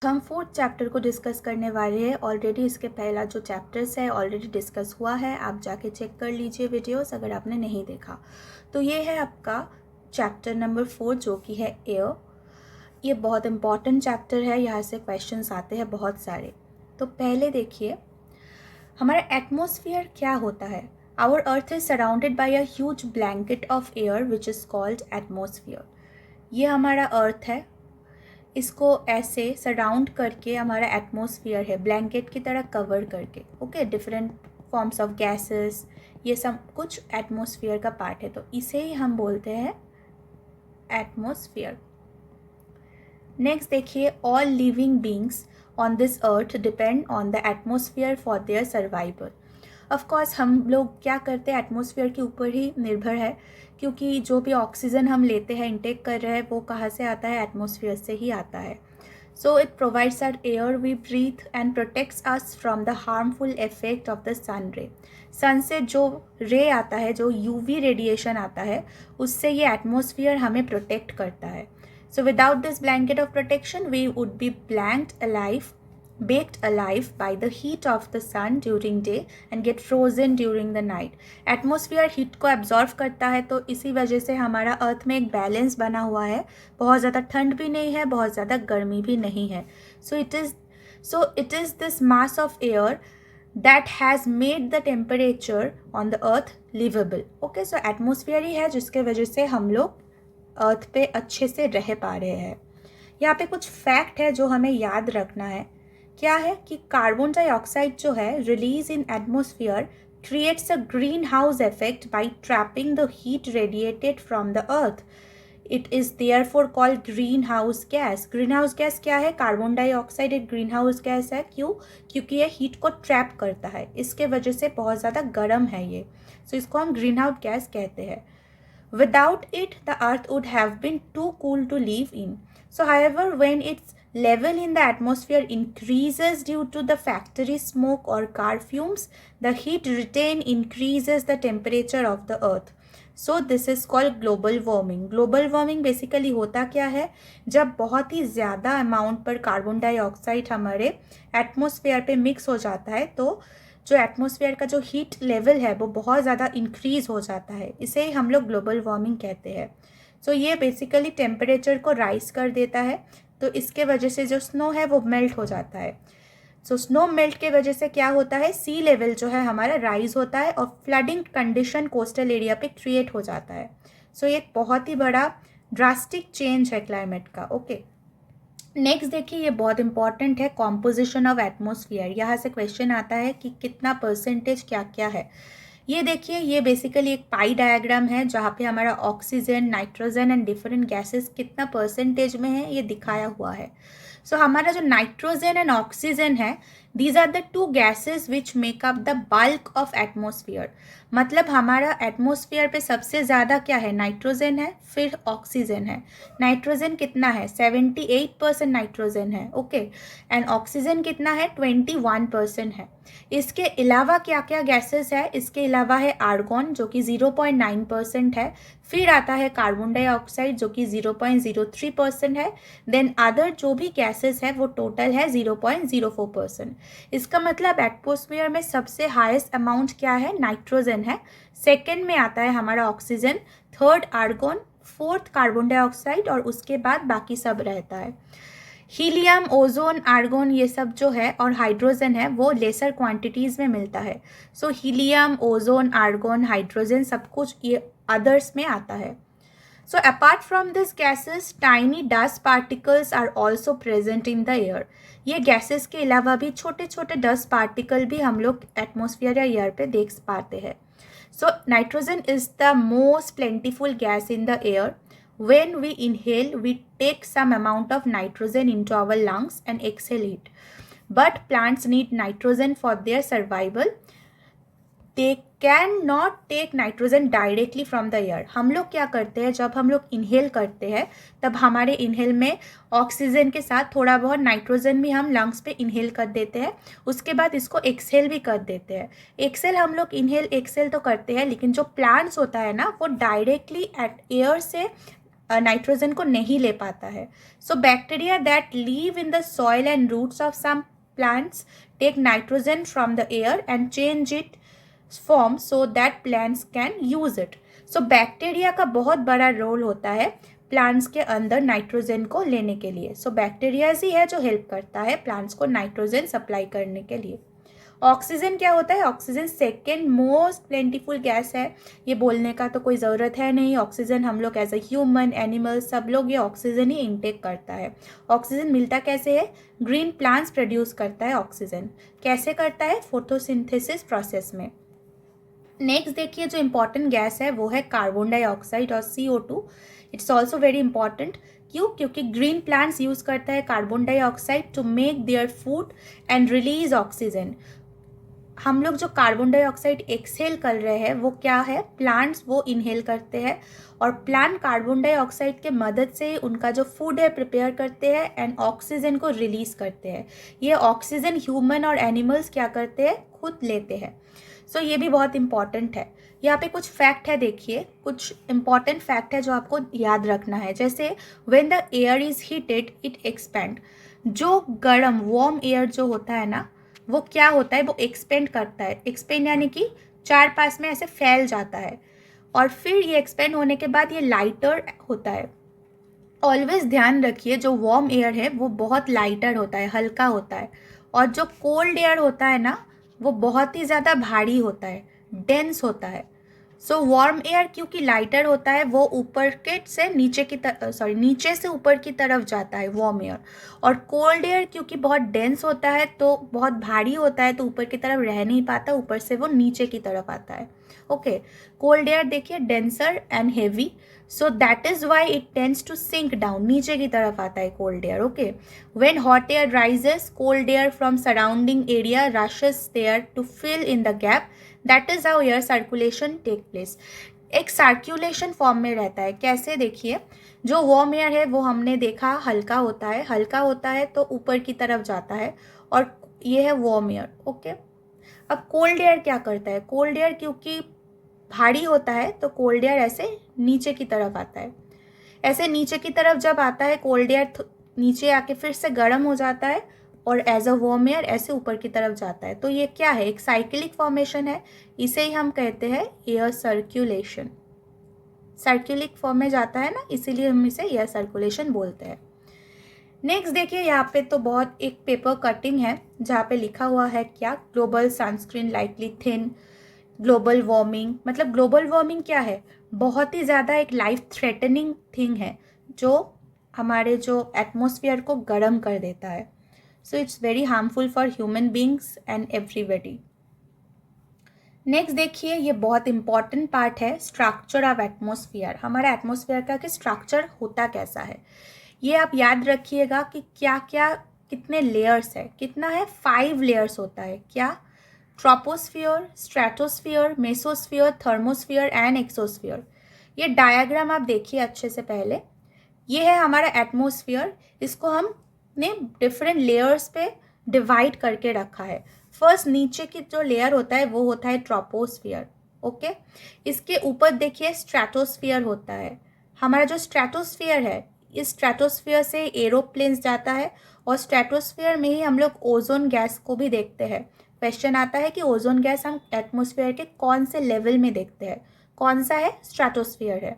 हम fourth chapter को discuss करने वाले हैं। ऑलरेडी इसके पहला जो चैप्टर्स है ऑलरेडी डिस्कस हुआ है, आप जाके चेक कर लीजिए वीडियोस अगर आपने नहीं देखा तो। ये है आपका चैप्टर नंबर 4 जो कि है एयर। ये बहुत इंपॉर्टेंट चैप्टर है, यहाँ से क्वेश्चंस आते हैं बहुत सारे। तो पहले देखिए हमारा एटमॉस्फेयर क्या होता है। Our earth is surrounded by a huge blanket of air which is called atmosphere. ये हमारा अर्थ है, इसको ऐसे सराउंड करके हमारा एटमॉस्फेयर है, ब्लैंकेट की तरह कवर करके। Okay, different forms of gases, ये सब कुछ एटमॉस्फेयर का पार्ट है, तो इसे ही हम बोलते हैं एटमॉस्फेयर। नेक्स्ट देखिए, all living beings on this earth depend on the atmosphere for their survival. Of course हम लोग क्या करते हैं, एटमॉस्फेयर के ऊपर ही निर्भर है, क्योंकि जो भी ऑक्सीजन हम लेते हैं, इंटेक कर रहे हैं, वो कहाँ से आता है, एटमॉस्फेयर से ही आता है। So it provides our air we breathe and protects us from the harmful effect of the sun ray. Sun से जो रे आता है, जो यूवी रेडिएशन आता है, उससे ये एटमॉस्फेयर हमें प्रोटेक्ट करता है। So without this blanket of protection we would be baked alive by the heat of the sun during day and get frozen during the night. Atmosphere heat को absorb करता है, तो इसी वजह से हमारा अर्थ में एक बैलेंस बना हुआ है। बहुत ज़्यादा ठंड भी नहीं है, बहुत ज़्यादा गर्मी भी नहीं है। So it is this mass of air that has made the temperature on the earth livable. Okay, so atmosphere ही है जिसके वजह से हम लोग अर्थ पे अच्छे से रह पा रहे हैं। यहाँ पे कुछ फैक्ट है जो हमें याद रखना है। क्या है कि कार्बन डाइऑक्साइड जो है release in atmosphere creates a green house effect bye trapping the heat radiated from the earth. It is therefore called green house gas. Green house gas क्या है, कार्बन डाइऑक्साइड एक ग्रीन हाउस गैस है। क्यों? क्योंकि ये heat को trap करता है, इसके वजह से बहुत ज़्यादा गर्म है ये। सो इसको हम ग्रीन हाउस गैस कहते हैं। Without it, the earth would have been too cool to live in. So, however, when its level in the atmosphere increases due to the factory smoke or car fumes, the heat retained increases the temperature of the earth. So, this is called global warming. Global warming basically होता क्या है, जब बहुत ही ज़्यादा amount पर carbon dioxide हमारे atmosphere पे mix हो जाता है, तो जो एटमॉस्फेयर का जो हीट लेवल है वो बहुत ज़्यादा इंक्रीज़ हो जाता है। इसे ही हम लोग ग्लोबल वार्मिंग कहते हैं। सो ये बेसिकली टेम्परेचर को राइज कर देता है, तो इसके वजह से जो स्नो है वो मेल्ट हो जाता है। सो स्नो मेल्ट के वजह से क्या होता है, सी लेवल जो है हमारा राइज होता है और फ्लडिंग कंडीशन कोस्टल एरिया पे क्रिएट हो जाता है। सो ये एक बहुत ही बड़ा ड्रास्टिक चेंज है क्लाइमेट का। ओके, नेक्स्ट देखिए, ये बहुत इंपॉर्टेंट है, कॉम्पोजिशन ऑफ एटमॉस्फेयर। यहाँ से क्वेश्चन आता है कि कितना परसेंटेज क्या क्या है। ये देखिए, ये बेसिकली एक पाई डायग्राम है जहाँ पे हमारा oxygen, nitrogen and different gases कितना परसेंटेज में है ये दिखाया हुआ है। सो हमारा जो नाइट्रोजन एंड ऑक्सीजन है, these are the two gases which make up the bulk of atmosphere. मतलब हमारा एटमॉस्फेयर पे सबसे ज़्यादा क्या है, नाइट्रोजन है, फिर ऑक्सीजन है। नाइट्रोजन कितना है, 78% नाइट्रोजन है। ओके, एंड ऑक्सीजन कितना है, 21% है। इसके अलावा क्या क्या गैसेस है, इसके अलावा है आर्गॉन जो कि 0.9% है, फिर आता है कार्बन डाइऑक्साइड जो कि 0.03% है, देन अदर जो भी गैसेस है वो टोटल है 0.04%। इसका मतलब एटमॉस्फेयर में सबसे हाईएस्ट अमाउंट क्या है, नाइट्रोजन है, सेकेंड में आता है हमारा oxygen, third argon, fourth carbon dioxide और उसके बाद बाकी सब रहता है। हीलियम, ओजोन, आर्गोन ये सब जो है और हाइड्रोजन है वो लेसर क्वांटिटीज़ में मिलता है। So helium, ozone, argon, hydrogen सब कुछ ये अदर्स में आता है। So apart from this gases tiny dust particles are also present in the air. ये गैसेस के अलावा भी छोटे छोटे डस्ट पार्टिकल भी हम लोग एटमॉस्फेयर या एयर पे देख पाते हैं। So nitrogen is the most plentiful gas in the air. When we inhale, we take some amount of nitrogen into our lungs and exhale it. But plants need nitrogen for their survival. They cannot take nitrogen directly from the air. हम लोग क्या करते हैं, जब हम लोग inhale करते हैं तब हमारे इनहेल में ऑक्सीजन के साथ थोड़ा बहुत नाइट्रोजन भी हम लंग्स पे इनहेल कर देते हैं, उसके बाद इसको एक्सेल भी कर देते हैं। एक्सेल हम लोग इनहेल एक्सेल तो करते हैं, लेकिन जो प्लांट्स होता है ना वो डायरेक्टली एयर से नाइट्रोजन को नहीं ले पाता है. So bacteria that live in the soil and roots of some plants take nitrogen from the air and change it form so that plants can use it. So bacteria का बहुत बड़ा role होता है प्लांट्स के अंदर nitrogen को लेने के लिए. सो बैक्टीरिया ही है जो हेल्प करता है प्लांट्स को नाइट्रोजन सप्लाई करने के लिए. ऑक्सीजन क्या होता है? Oxygen second most plentiful gas है. ये बोलने का तो कोई ज़रूरत है नहीं. ऑक्सीजन हम लोग एज अ ह्यूमन, एनिमल, सब लोग ये ऑक्सीजन ही इनटेक करता है. ऑक्सीजन मिलता कैसे है? ग्रीन प्लांट्स प्रोड्यूस करता है ऑक्सीजन. कैसे करता है? फोटोसिंथेसिस प्रोसेस में. नेक्स्ट देखिए जो इम्पॉर्टेंट गैस है वो है कार्बन डाइऑक्साइड और CO2. It's also very important. क्यों? क्योंकि ग्रीन प्लांट्स यूज़ करता है carbon dioxide to make their food and release oxygen. हम लोग जो कार्बन डाइऑक्साइड एक्सहेल कर रहे हैं वो क्या है? प्लांट्स वो इनहेल करते हैं और प्लांट कार्बन डाइऑक्साइड के मदद से उनका जो फूड है प्रिपेयर करते हैं एंड ऑक्सीजन को रिलीज करते हैं. ये ऑक्सीजन ह्यूमन और एनिमल्स क्या करते हैं? खुद लेते हैं. सो ये भी बहुत इंपॉर्टेंट है. यहाँ पे कुछ फैक्ट है, देखिए कुछ इंपॉर्टेंट फैक्ट है जो आपको याद रखना है. जैसे when the air is heated it expand. जो गर्म वार्म एयर जो होता है ना वो क्या होता है? वो एक्सपेंड करता है. एक्सपेंड यानी कि चार पास में ऐसे फैल जाता है और फिर ये एक्सपेंड होने के बाद ये लाइटर होता है. ऑलवेज ध्यान रखिए जो वार्म एयर है वो बहुत लाइटर होता है, हल्का होता है. और जो कोल्ड एयर होता है ना वो बहुत ही ज़्यादा भारी होता है, डेंस होता है. सो वार्म एयर क्योंकि लाइटर होता है वो ऊपर के से नीचे की नीचे से ऊपर की तरफ जाता है वार्म एयर. और कोल्ड एयर क्योंकि बहुत डेंस होता है तो बहुत भारी होता है तो ऊपर की तरफ रह नहीं पाता, ऊपर से वो नीचे की तरफ आता है. ओके. कोल्ड एयर देखिए denser and heavy, so that is why it tends to sink down, नीचे की तरफ आता है cold air. Okay. When hot air rises cold air from surrounding area rushes there to fill in the gap. That is how air circulation take place. एक circulation form में रहता है. कैसे? देखिए जो वार्म एयर है वो हमने देखा हल्का होता है, हल्का होता है तो ऊपर की तरफ जाता है और ये है वार्म एयर. ओके. अब कोल्ड एयर क्या करता है? कोल्ड एयर क्योंकि भारी होता है तो कोल्ड एयर ऐसे नीचे की तरफ आता है. ऐसे नीचे की तरफ जब आता है कोल्ड एयर नीचे आके फिर से गर्म हो जाता है और एज अ वार्म एयर ऐसे ऊपर की तरफ जाता है. तो ये क्या है? एक साइक्लिक फॉर्मेशन है. इसे ही हम कहते हैं एयर सर्कुलेशन. सर्कुलिक फॉर्म में जाता है ना, इसीलिए हम इसे एयर सर्कुलेशन बोलते हैं. नेक्स्ट देखिए यहाँ पे तो बहुत एक पेपर कटिंग है जहाँ पे लिखा हुआ है क्या? Global sunscreen likely thin, global warming. मतलब ग्लोबल वार्मिंग क्या है? बहुत ही ज़्यादा एक लाइफ थ्रेटनिंग थिंग है जो हमारे जो एटमॉस्फेयर को गर्म कर देता है. So it's very harmful for human beings and everybody. Next देखिए ये बहुत इंपॉर्टेंट पार्ट है स्ट्रक्चर ऑफ एटमॉस्फेयर. हमारा एटमॉस्फेयर का कि स्ट्रक्चर होता कैसा है ये आप याद रखिएगा कि क्या क्या कितने लेयर्स है. कितना है? 5 लेयर्स होता है. क्या? Troposphere, stratosphere, mesosphere, thermosphere and exosphere. ये डायग्राम आप देखिए अच्छे से पहले. ये है हमारा एटमॉस्फेयर. इसको हमने डिफरेंट लेयर्स पे डिवाइड करके रखा है. फर्स्ट नीचे की जो लेयर होता है वो होता है ट्रोपोस्फियर. ओके. इसके ऊपर देखिए स्ट्रेटोस्फियर होता है. हमारा जो स्ट्रेटोस्फियर है इस स्ट्रेटोस्फियर से एरोप्लेन्स जाता है और स्ट्रेटोस्फियर में ही हम लोग ओजोन गैस को भी देखते हैं. क्वेश्चन आता है कि ओजोन गैस हम एटमॉस्फेयर के कौन से लेवल में देखते हैं? कौन सा है? स्ट्रेटोस्फियर है.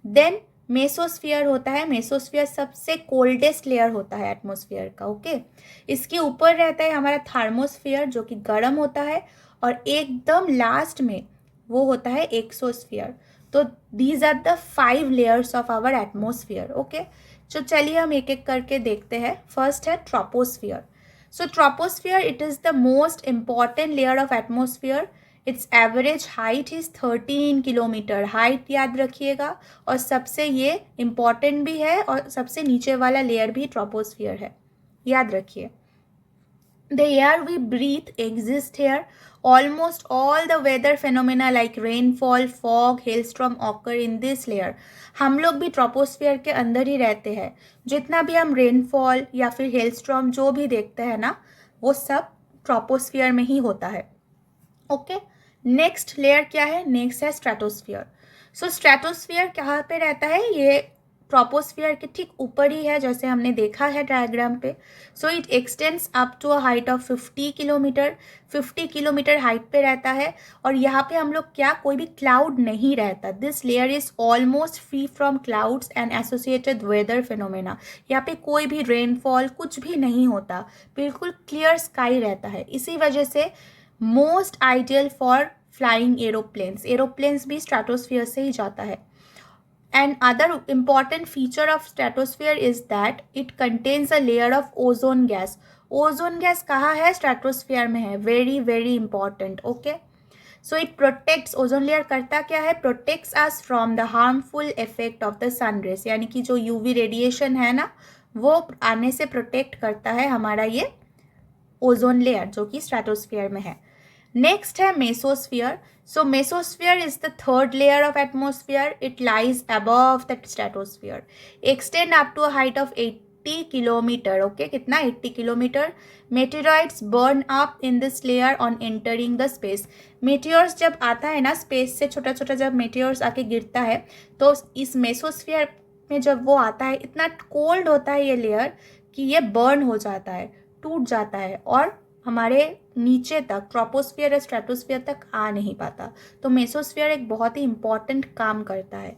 देन मेसोस्फियर होता है. मेसोस्फियर सबसे कोल्डेस्ट लेयर होता है एटमॉस्फेयर का. ओके. इसके ऊपर रहता है हमारा थर्मोस्फियर जो कि गर्म होता है और एकदम लास्ट में वो होता है एक्सोस्फियर. तो these are the 5 layers of our atmosphere. Okay. तो चलिए हम एक एक करके देखते हैं. फर्स्ट है troposphere. So troposphere it is the most important layer of atmosphere. It's average height is 13 kilometre. Height याद रखिएगा. और सबसे ये इम्पॉर्टेंट भी है और सबसे नीचे वाला लेयर भी ट्रोपोस्फियर है. याद रखिए. The air we breathe exists here. Almost all the weather phenomena like rainfall, fog, hailstorm occur in this layer. हम लोग भी ट्रोपोस्फियर के अंदर ही रहते हैं. जितना भी हम रेनफॉल या फिर हेलस्टॉर्म जो भी देखते हैं ना वो सब ट्रोपोस्फियर में ही होता है. ओके. नेक्स्ट लेयर क्या है? नेक्स्ट है स्ट्रेटोस्फियर. सो स्ट्रेटोस्फियर कहाँ पे रहता है? ये ट्रोपोस्फियर के ठीक ऊपर ही है, जैसे हमने देखा है डायग्राम पे. So it extends up to a height of 50 kilometre. 50 kilometre height पे रहता है. और यहाँ पे हम लोग क्या, कोई भी क्लाउड नहीं रहता. This layer is almost free from clouds and associated weather phenomena. यहाँ पे कोई भी रेनफॉल कुछ भी नहीं होता, बिल्कुल क्लियर स्काई रहता है. इसी वजह से most ideal for flying aeroplanes. Aeroplanes भी स्ट्रेटोस्फियर से ही जाता है. And other important feature of stratosphere is that it contains a layer of ozone gas. Ozone gas कहाँ है, stratosphere में है. very very important. okay, so it protects, ozone layer करता क्या है, protects us from the harmful effect of the sun rays. यानी कि जो UV radiation है ना, वो आने से protect करता है हमारा ये ओजोन लेयर जो कि स्ट्रेटोस्फियर में है. नेक्स्ट है mesosphere. So mesosphere is the third layer of atmosphere. It lies above the stratosphere. Extend up to a height of 80 kilometre. Okay, कितना, 80 kilometre. Meteoroids burn up in this layer on entering the space. Meteors जब आता है ना, space से छोटा छोटा जब meteors आके गिरता है, तो इस मेसोस्फियर में जब वो आता है, इतना कोल्ड होता है ये लेयर कि ये बर्न हो जाता है, टूट जाता है और हमारे नीचे तक, ट्रोपोस्फियर या स्ट्रेटोस्फियर तक आ नहीं पाता. तो मेसोस्फियर एक बहुत ही इंपॉर्टेंट काम करता है.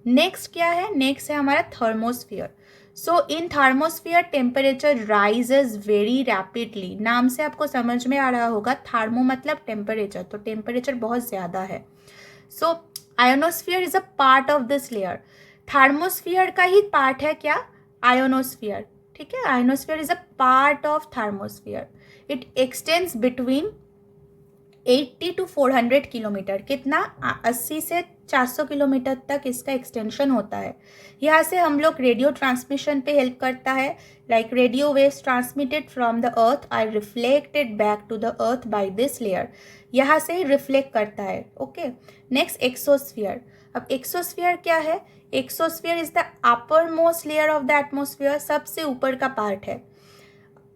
नेक्स्ट क्या है, नेक्स्ट है हमारा thermosphere. So in thermosphere temperature rises very rapidly. नाम से आपको समझ में आ रहा होगा, थर्मो मतलब टेम्परेचर, तो टेम्परेचर बहुत ज़्यादा है. So ionosphere is a part of this layer. Thermosphere का ही पार्ट है क्या, आयोनोस्फियर. ठीक है, ionosphere is a part of thermosphere. It extends between 80 to 400 kilometre. कितना, 80 से 400 किलोमीटर तक इसका एक्सटेंशन होता है. यहाँ से हम लोग रेडियो ट्रांसमिशन पे हेल्प करता है. Like radio waves transmitted from the earth are reflected back to the earth by this layer. यहाँ से ही रिफ्लेक्ट करता है. Okay, next exosphere. अब एक्सोस्फियर क्या है, exosphere is the upper most layer of the atmosphere. सबसे ऊपर का पार्ट है.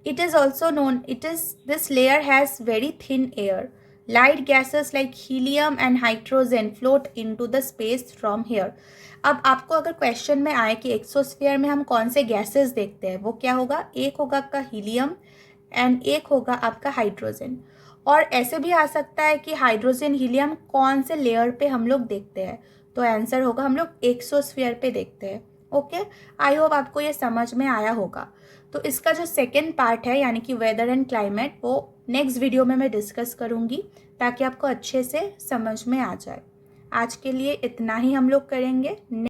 It is also known, this layer has very thin air. Light gases like helium and hydrogen float into the space from here. अब आपको अगर question में आए कि एक्सोस्फियर में हम कौन से गैसेस देखते हैं, वो क्या होगा, एक होगा आपका हीलियम एंड एक होगा आपका हाइड्रोजन. और ऐसे भी आ सकता है कि हाइड्रोजन हीलियम कौन से लेयर पे हम लोग देखते हैं, तो आंसर होगा हम लोग एक्सोस्फियर पे देखते हैं. ओके, आई होप आपको ये समझ में आया होगा. तो इसका जो सेकेंड पार्ट है यानी कि वेदर एंड क्लाइमेट, वो नेक्स्ट वीडियो में मैं डिस्कस करूँगी ताकि आपको अच्छे से समझ में आ जाए. आज के लिए इतना ही हम लोग करेंगे.